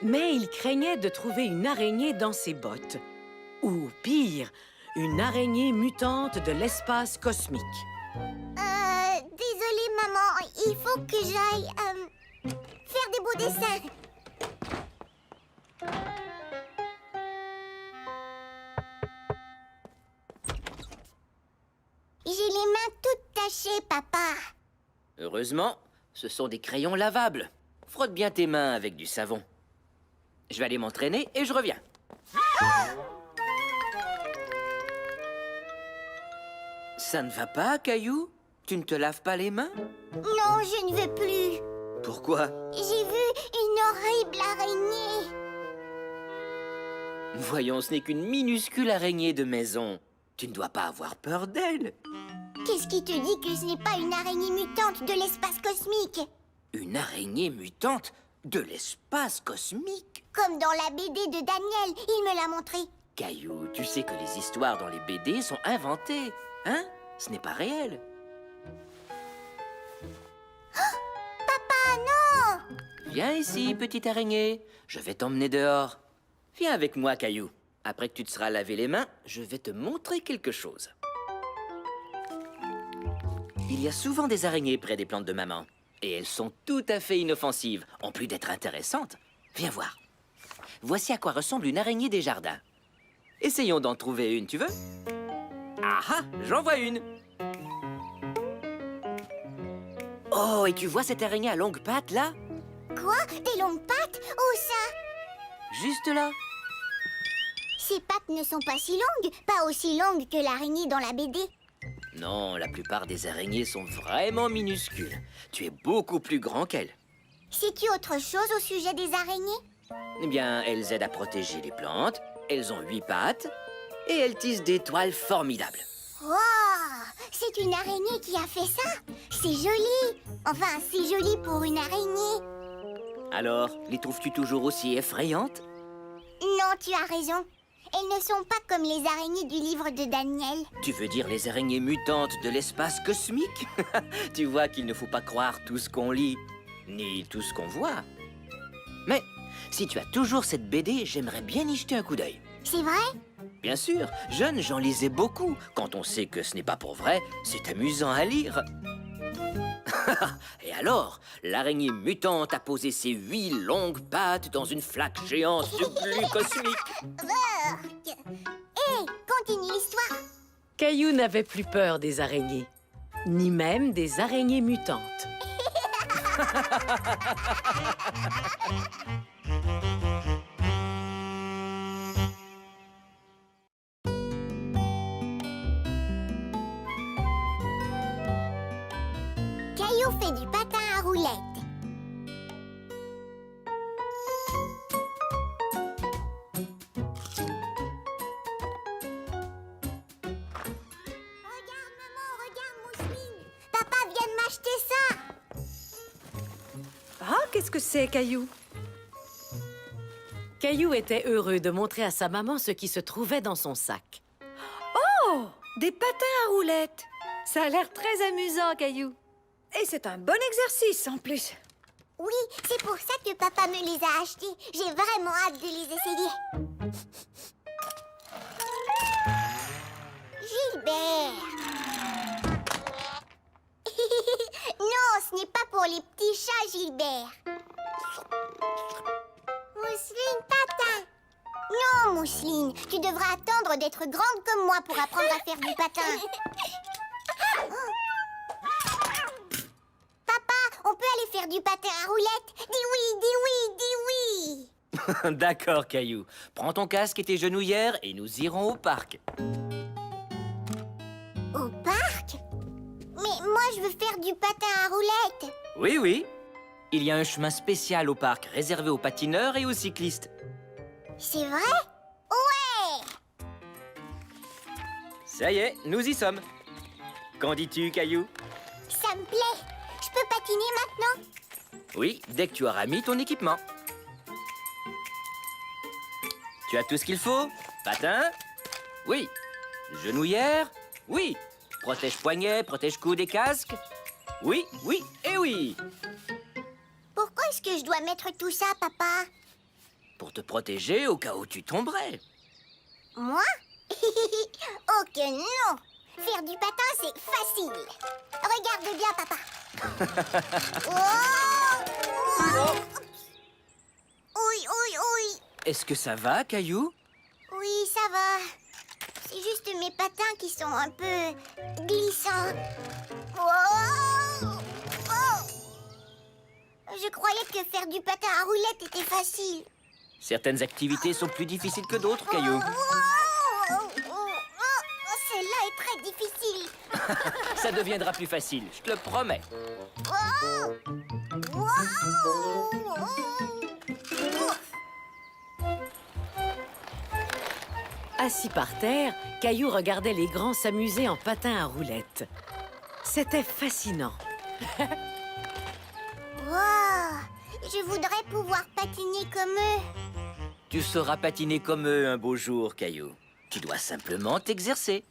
mais il craignait de trouver une araignée dans ses bottes. Ou pire, une araignée mutante de l'espace cosmique. Désolée, maman, il faut que j'aille faire des beaux dessins. J'ai les mains toutes tachées, papa. Heureusement, ce sont des crayons lavables. Frotte bien tes mains avec du savon. Je vais aller m'entraîner et je reviens. Ça ne va pas, Caillou? Tu ne te laves pas les mains? Non, je ne veux plus. Pourquoi? J'ai vu une horrible araignée. Voyons, ce n'est qu'une minuscule araignée de maison. Tu ne dois pas avoir peur d'elle. Qu'est-ce qui te dit que ce n'est pas une araignée mutante de l'espace cosmique? Une araignée mutante de l'espace cosmique? Comme dans la BD de Daniel, il me l'a montré. Caillou, tu sais que les histoires dans les BD sont inventées, hein? Ce n'est pas réel. Papa, non! Viens ici, petite araignée. Je vais t'emmener dehors. Viens avec moi, Caillou. Après que tu te seras lavé les mains, je vais te montrer quelque chose. Il y a souvent des araignées près des plantes de maman. Et elles sont tout à fait inoffensives, en plus d'être intéressantes. Viens voir. Voici à quoi ressemble une araignée des jardins. Essayons d'en trouver une, tu veux? Ah ah, j'en vois une. Oh, et tu vois cette araignée à longues pattes, là? Quoi? Des longues pattes? Où ça? Juste là. Ses pattes ne sont pas si longues, pas aussi longues que l'araignée dans la BD. Non, la plupart des araignées sont vraiment minuscules. Tu es beaucoup plus grand qu'elles. Sais-tu autre chose au sujet des araignées? Eh bien, elles aident à protéger les plantes, elles ont 8 pattes, et elles tissent des toiles formidables. Wow! C'est une araignée qui a fait ça? C'est joli! Enfin, c'est joli pour une araignée. Alors, les trouves-tu toujours aussi effrayantes? Non, tu as raison. Elles ne sont pas comme les araignées du livre de Daniel. Tu veux dire les araignées mutantes de l'espace cosmique? Tu vois qu'il ne faut pas croire tout ce qu'on lit, ni tout ce qu'on voit. Mais si tu as toujours cette BD, j'aimerais bien y jeter un coup d'œil. C'est vrai? Bien sûr, jeune, j'en lisais beaucoup. Quand on sait que ce n'est pas pour vrai, c'est amusant à lire. Et alors, l'araignée mutante a posé ses 8 longues pattes dans une flaque géante de glu cosmique. Hé, continue l'histoire. Caillou n'avait plus peur des araignées, ni même des araignées mutantes. Caillou fait du patin à roulettes. Regarde, maman, regarde, Mousseline. Papa vient de m'acheter ça. Ah, qu'est-ce que c'est, Caillou? Caillou était heureux de montrer à sa maman ce qui se trouvait dans son sac. Oh, des patins à roulettes. Ça a l'air très amusant, Caillou. Et c'est un bon exercice, en plus. Oui, c'est pour ça que papa me les a achetés. J'ai vraiment hâte de les essayer. Gilbert. Non, ce n'est pas pour les petits chats, Gilbert. Mousseline, patin. Non, Mousseline, tu devras attendre d'être grande comme moi pour apprendre à faire du patin. Papa, on peut aller faire du patin à roulettes? Dis oui, dis oui, dis oui. D'accord, Caillou. Prends ton casque et tes genouillères et nous irons au parc. Au parc? Mais moi, je veux faire du patin à roulettes. Oui, oui. Il y a un chemin spécial au parc réservé aux patineurs et aux cyclistes. C'est vrai? Ouais! Ça y est, nous y sommes. Qu'en dis-tu, Caillou? Ça me plaît. Je peux patiner maintenant? Oui, dès que tu auras mis ton équipement. Tu as tout ce qu'il faut? Patin? Oui. Genouillère? Oui. Protège-poignet, protège-coude et casque? Oui, oui et oui. Pourquoi est-ce que je dois mettre tout ça, papa? Pour te protéger au cas où tu tomberais. Moi? Oh que non! Faire du patin, c'est facile. Regarde bien, papa. Oh! Oui, oui, oui. Est-ce que ça va, Caillou? Oui, ça va. C'est juste mes patins qui sont un peu glissants. Oh! Oh! Je croyais que faire du patin à roulettes était facile. Certaines activités sont plus difficiles que d'autres, Caillou. Celle-là est très difficile. Ça deviendra plus facile, je te le promets. Assis par terre, Caillou regardait les grands s'amuser en patin à roulettes. C'était fascinant. Wow! Je voudrais pouvoir patiner comme eux. Tu sauras patiner comme eux un beau jour, Caillou. Tu dois simplement t'exercer.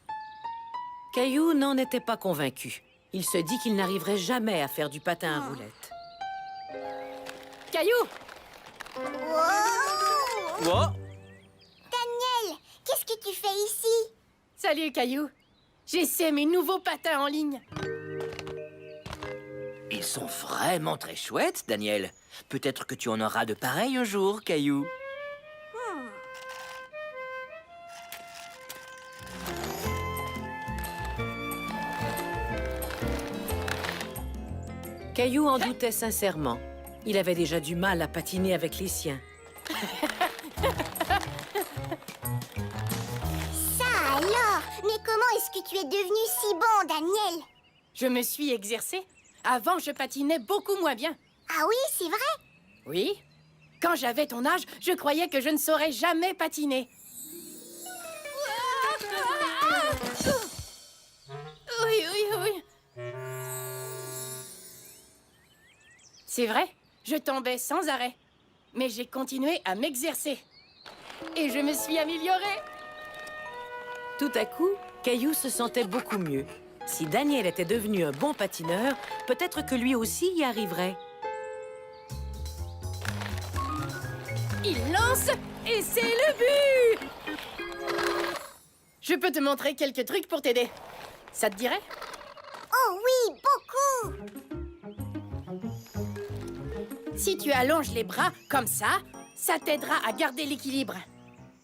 Caillou n'en était pas convaincu. Il se dit qu'il n'arriverait jamais à faire du patin à roulettes. Caillou! Wow! Oh! Daniel, qu'est-ce que tu fais ici? Salut, Caillou. J'essaie mes nouveaux patins en ligne. Ils sont vraiment très chouettes, Daniel. Peut-être que tu en auras de pareils un jour, Caillou. Caillou en doutait sincèrement. Il avait déjà du mal à patiner avec les siens. comment est-ce que tu es devenu si bon, Daniel? Je me suis exercée. Avant, je patinais beaucoup moins bien. Ah oui, c'est vrai? Oui. Quand j'avais ton âge, je croyais que je ne saurais jamais patiner. Oui, oui, oui. C'est vrai, je tombais sans arrêt. Mais j'ai continué à m'exercer. Et je me suis améliorée. Tout à coup, Caillou se sentait beaucoup mieux. Si Daniel était devenu un bon patineur, peut-être que lui aussi y arriverait. Il lance et c'est le but! Je peux te montrer quelques trucs pour t'aider. Ça te dirait? Oh oui, beaucoup! Si tu allonges les bras comme ça t'aidera à garder l'équilibre.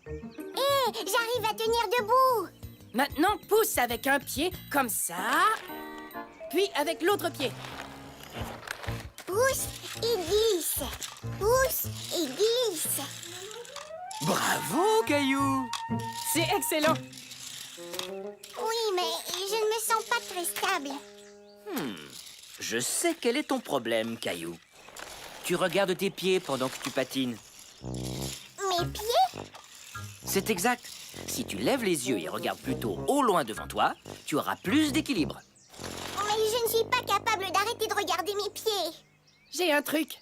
Hé, j'arrive à tenir debout! Maintenant, pousse avec un pied comme ça, puis avec l'autre pied. Pousse et glisse. Pousse et glisse. Bravo, Caillou! C'est excellent. Oui, mais je ne me sens pas très stable. Je sais quel est ton problème, Caillou. Tu regardes tes pieds pendant que tu patines. Mes pieds? C'est exact. Si tu lèves les yeux et regardes plutôt au loin devant toi, tu auras plus d'équilibre. Mais je ne suis pas capable d'arrêter de regarder mes pieds. J'ai un truc.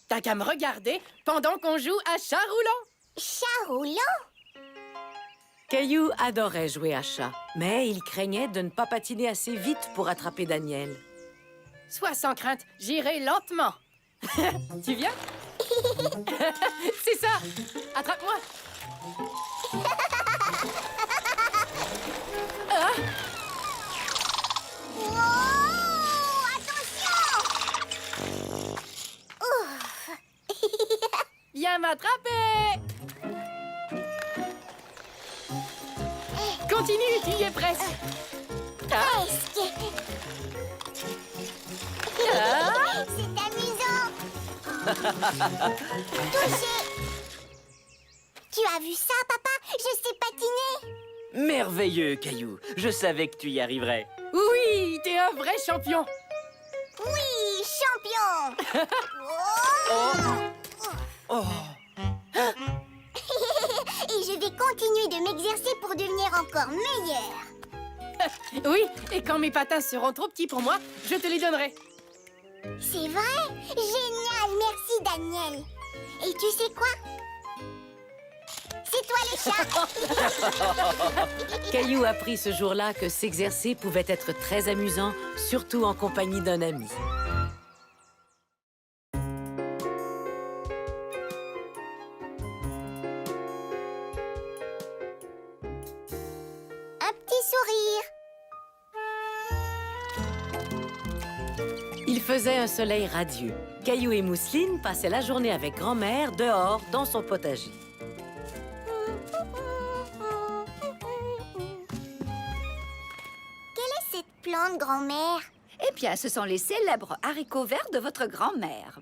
T'as qu'à me regarder pendant qu'on joue à chat roulant. Chat roulant? Caillou adorait jouer à chat, mais il craignait de ne pas patiner assez vite pour attraper Daniel. Sois sans crainte, j'irai lentement. Tu viens? C'est ça! Attrape-moi! Ah! Wow! Attention! Ouf! Viens m'attraper! Continue, tu y es presque. Ah! Presque. Ah! C'est amusant. Touché. Tu as vu ça, papa? Je sais patiner. Merveilleux, Caillou. Je savais que tu y arriverais. Oui, t'es un vrai champion. Oui, champion. Oh! Et je vais continuer de m'exercer pour devenir encore meilleure. Oui, et quand mes patins seront trop petits pour moi, je te les donnerai. C'est vrai? Génial, merci Daniel. Et tu sais quoi? C'est toi le chat. Caillou apprit ce jour-là que s'exercer pouvait être très amusant, surtout en compagnie d'un ami. Un petit sourire. Il faisait un soleil radieux. Caillou et Mousseline passaient la journée avec grand-mère dehors dans son potager. Quelle est cette plante, grand-mère? Eh bien, ce sont les célèbres haricots verts de votre grand-mère.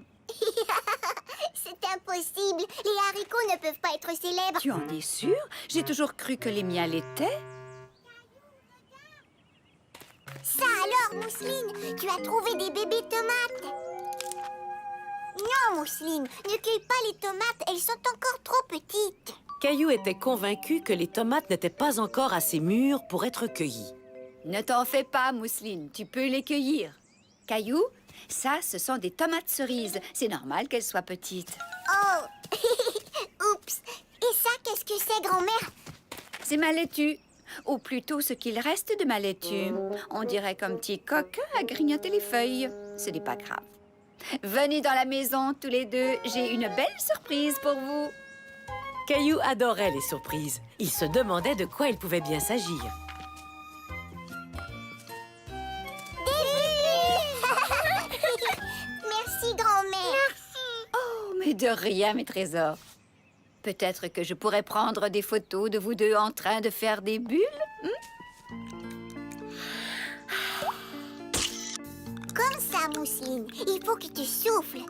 C'est impossible. Les haricots ne peuvent pas être célèbres. Tu en es sûre? J'ai toujours cru que les miens l'étaient. Ça alors, Mousseline, tu as trouvé des bébés tomates. Non, Mousseline, ne cueille pas les tomates, elles sont encore trop petites. Caillou était convaincu que les tomates n'étaient pas encore assez mûres pour être cueillies. Ne t'en fais pas, Mousseline, tu peux les cueillir. Caillou, ça, ce sont des tomates cerises. C'est normal qu'elles soient petites. Oh, oups. Et ça, qu'est-ce que c'est, grand-mère? C'est ma laitue. Ou plutôt ce qu'il reste de ma laitue. On dirait qu'un petit coquin a grignoté les feuilles. Ce n'est pas grave. Venez dans la maison, tous les deux. J'ai une belle surprise pour vous. Caillou adorait les surprises. Il se demandait de quoi il pouvait bien s'agir. Merci, grand-mère. Oh, mais de rien, mes trésors. Peut-être que je pourrais prendre des photos de vous deux en train de faire des bulles. Comme ça, Mousseline. Il faut que tu souffles.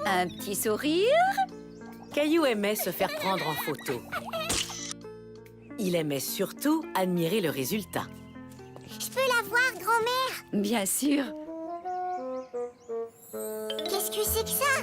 Un petit sourire. Caillou aimait se faire prendre en photo. Il aimait surtout admirer le résultat. Je peux la voir, grand-mère? Bien sûr. Qu'est-ce que c'est que ça?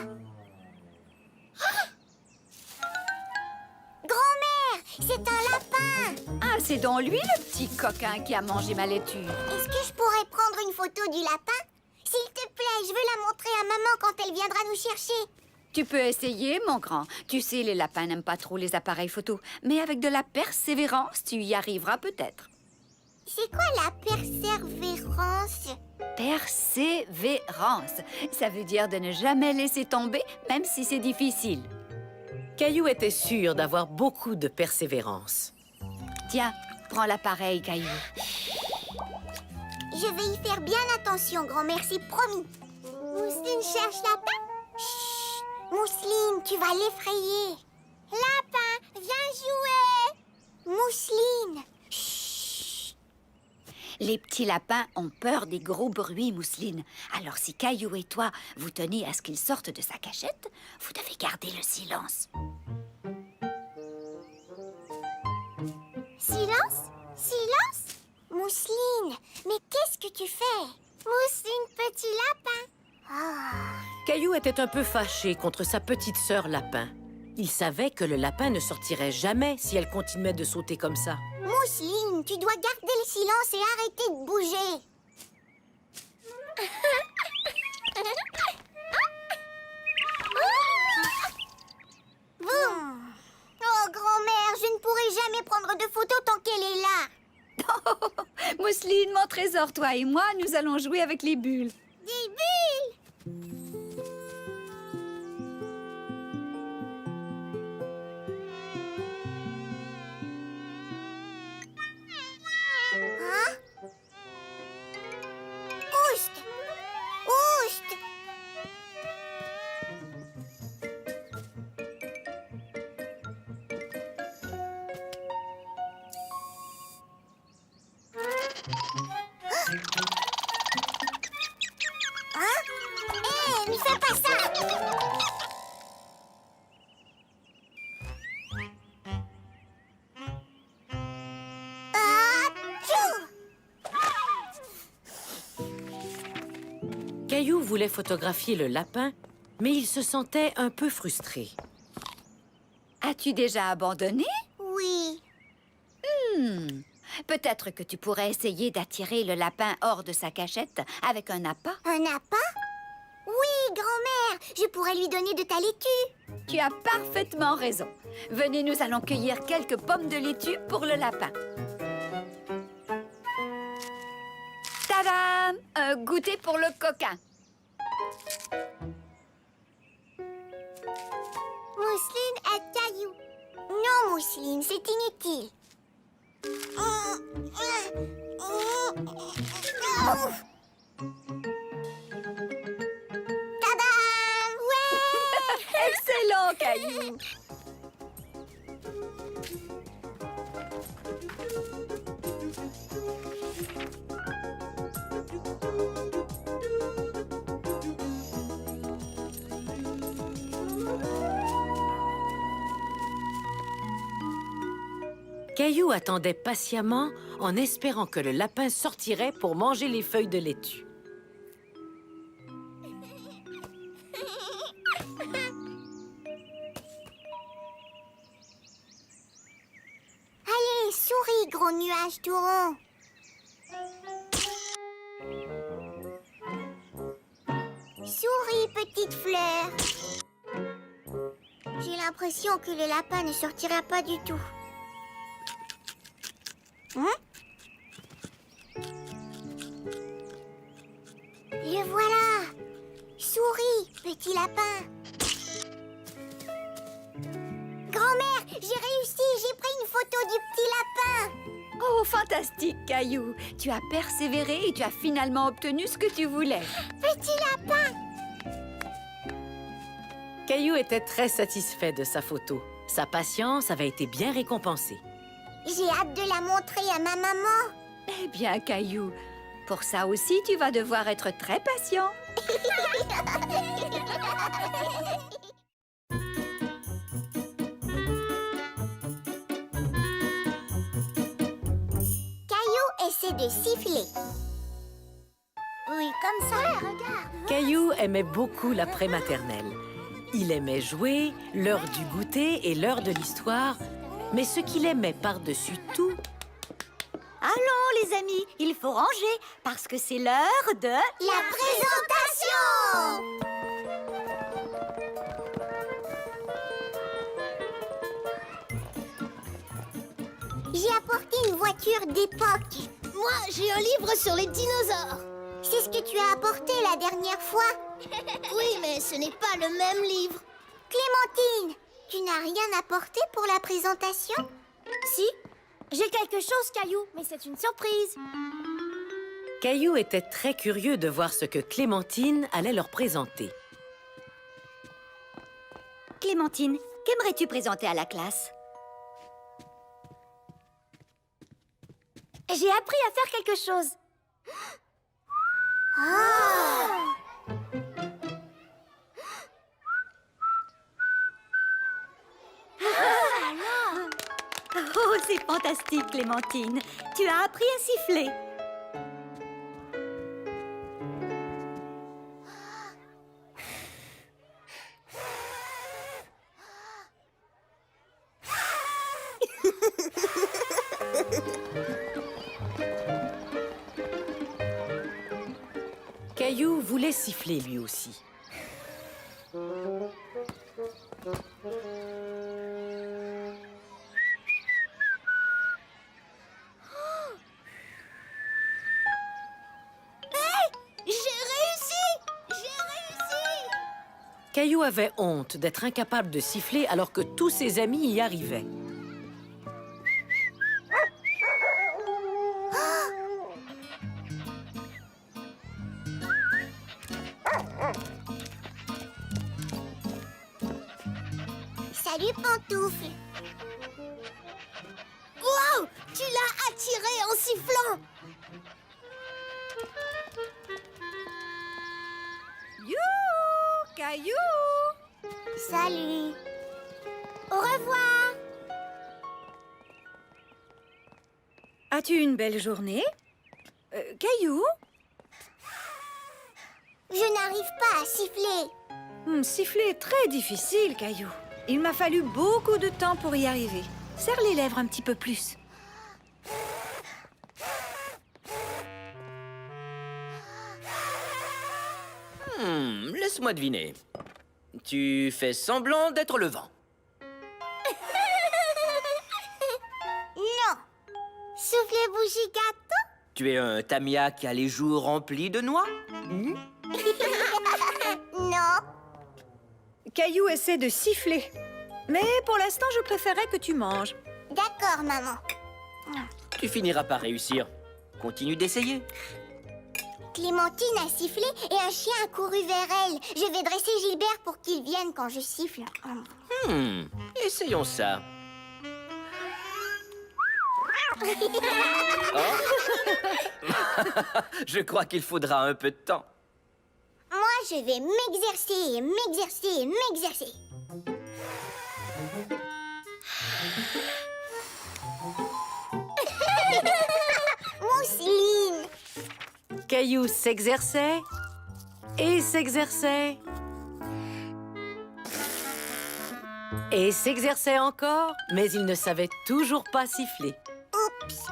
Grand-mère, c'est un lapin! Ah, c'est donc lui le petit coquin qui a mangé ma laitue. Est-ce que je pourrais prendre une photo du lapin? S'il te plaît, je veux la montrer à maman quand elle viendra nous chercher. Tu peux essayer, mon grand. Tu sais, les lapins n'aiment pas trop les appareils photo. Mais avec de la persévérance, tu y arriveras peut-être. C'est quoi la persévérance? Persévérance. Ça veut dire de ne jamais laisser tomber, même si c'est difficile. Caillou était sûr d'avoir beaucoup de persévérance. Tiens, prends l'appareil, Caillou. Je vais y faire bien attention, grand-mère, c'est promis. Mousseline cherche lapin. Chut, Mousseline, tu vas l'effrayer. Lapin, viens jouer. Mousseline. Chut. Les petits lapins ont peur des gros bruits, Mousseline. Alors si Caillou et toi, vous tenez à ce qu'ils sortent de sa cachette, vous devez garder le silence. Silence? Silence? Mousseline, mais qu'est-ce que tu fais? Mousseline, petit lapin. Caillou était un peu fâché contre sa petite sœur lapin. Il savait que le lapin ne sortirait jamais si elle continuait de sauter comme ça. Mousseline, tu dois garder le silence et arrêter de bouger. Boum! Oh, grand-mère, je ne pourrai jamais prendre de photos tant qu'elle est là. Mousseline, mon trésor, toi et moi, nous allons jouer avec les bulles. Des bulles! Hein? Oust! Oust! Hein? Hé, ne fais pas ça! Tchou! Caillou voulait photographier le lapin, mais il se sentait un peu frustré. As-tu déjà abandonné? Oui. Peut-être que tu pourrais essayer d'attirer le lapin hors de sa cachette avec un appât. Un appât? Oui, grand-mère, je pourrais lui donner de ta laitue. Tu as parfaitement raison. Venez, nous allons cueillir quelques pommes de laitue pour le lapin. Tadam! Un goûter pour le coquin. Mousseline à Caillou. Non, Mousseline, c'est inutile. Tadam! Ouais! Excellent, Caillou! Caillou attendait patiemment en espérant que le lapin sortirait pour manger les feuilles de laitue. Allez, souris, gros nuage tout rond. Souris, petite fleur. J'ai l'impression que le lapin ne sortira pas du tout. Le voilà. Souris, petit lapin. Grand-mère, j'ai réussi. J'ai pris une photo du petit lapin. Oh, fantastique, Caillou! Tu as persévéré et tu as finalement obtenu ce que tu voulais. Petit lapin. Caillou était très satisfait de sa photo. Sa patience avait été bien récompensée. J'ai hâte de la montrer à ma maman. Eh bien, Caillou, pour ça aussi, tu vas devoir être très patient. Caillou essaie de siffler. Oui, comme ça. Ouais, regarde. Caillou aimait beaucoup la prématernelle. Il aimait jouer, l'heure du goûter et l'heure de l'histoire. Mais ce qu'il aimait par-dessus tout, Allons, les amis, il faut ranger parce que c'est l'heure de... La présentation! J'ai apporté une voiture d'époque. Moi, j'ai un livre sur les dinosaures. C'est ce que tu as apporté la dernière fois. Oui, mais ce n'est pas le même livre. Clémentine, tu n'as rien apporté pour la présentation? Si, j'ai quelque chose, Caillou, mais c'est une surprise. Caillou était très curieux de voir ce que Clémentine allait leur présenter. Clémentine, qu'aimerais-tu présenter à la classe? J'ai appris à faire quelque chose. Oh, c'est fantastique, Clémentine. Tu as appris à siffler. Caillou voulait siffler lui aussi. Caillou avait honte d'être incapable de siffler alors que tous ses amis y arrivaient. Salut, Pantoufle. Wow! Tu l'as attiré en sifflant. Youhou, Caillou! Salut. Au revoir. As-tu une belle journée? Caillou? Je n'arrive pas à siffler. Siffler est très difficile, Caillou. Il m'a fallu beaucoup de temps pour y arriver. Serre les lèvres un petit peu plus. Laisse-moi deviner. Tu fais semblant d'être le vent. Non. Soufflez bougie gâteau. Tu es un Tamia qui a les joues remplies de noix? Non. Caillou essaie de siffler. Mais pour l'instant, je préférais que tu manges. D'accord, maman. Tu finiras par réussir. Continue d'essayer. Clémentine a sifflé et un chien a couru vers elle. Je vais dresser Gilbert pour qu'il vienne quand je siffle. Essayons ça. Je crois qu'il faudra un peu de temps. Moi, je vais m'exercer, m'exercer, m'exercer. Mousseline. Caillou s'exerçait et s'exerçait. Et s'exerçait encore, mais il ne savait toujours pas siffler. Oups.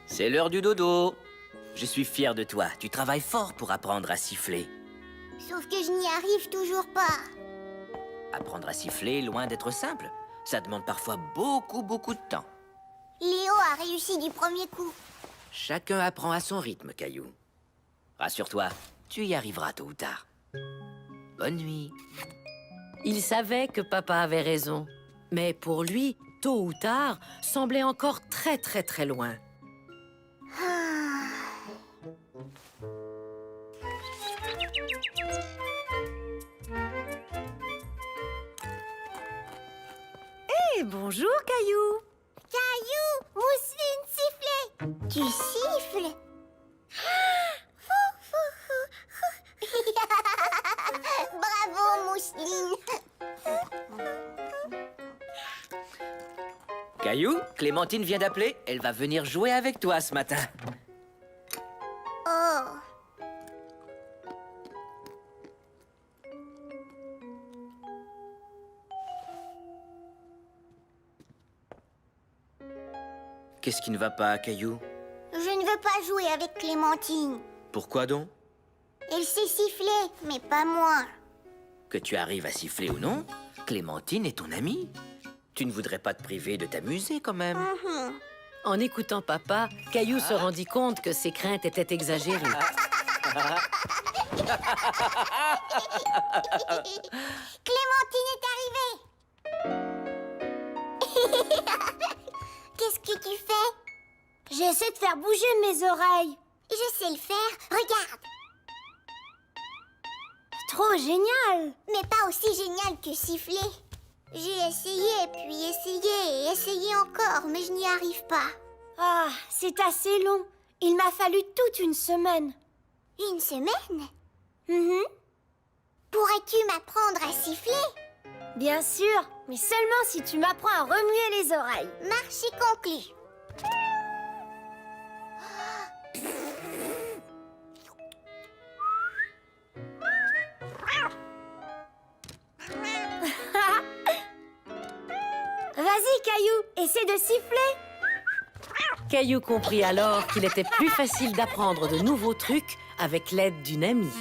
C'est l'heure du dodo. Je suis fier de toi. Tu travailles fort pour apprendre à siffler. Sauf que je n'y arrive toujours pas. Apprendre à siffler, loin d'être simple. Ça demande parfois beaucoup de temps. Léo a réussi du premier coup. Chacun apprend à son rythme, Caillou. Rassure-toi, tu y arriveras tôt ou tard. Bonne nuit. Il savait que papa avait raison. Mais pour lui, tôt ou tard, semblait encore très loin. bonjour, Caillou. Caillou, Mousseline, sifflet. Tu siffles? Bravo, Mousseline. Caillou, Clémentine vient d'appeler. Elle va venir jouer avec toi ce matin. Oh. Qu'est-ce qui ne va pas, Caillou? Je ne veux pas jouer avec Clémentine. Pourquoi donc? Elle sait siffler, mais pas moi. Que tu arrives à siffler ou non, Clémentine est ton amie. Tu ne voudrais pas te priver de t'amuser quand même. En écoutant papa, Caillou se rendit compte que ses craintes étaient exagérées. Clémentine est arrivée. Qu'est-ce que tu fais? J'essaie de faire bouger mes oreilles. Je sais le faire. Regarde. Trop génial. Mais pas aussi génial que siffler. J'ai essayé, puis essayé et essayé encore, mais je n'y arrive pas. Ah, c'est assez long. Il m'a fallu toute une semaine. Une semaine? Pourrais-tu m'apprendre à siffler? Bien sûr, mais seulement si tu m'apprends à remuer les oreilles. Marché conclu. Vas-y, Caillou, essaie de siffler. Caillou comprit alors qu'il était plus facile d'apprendre de nouveaux trucs avec l'aide d'une amie.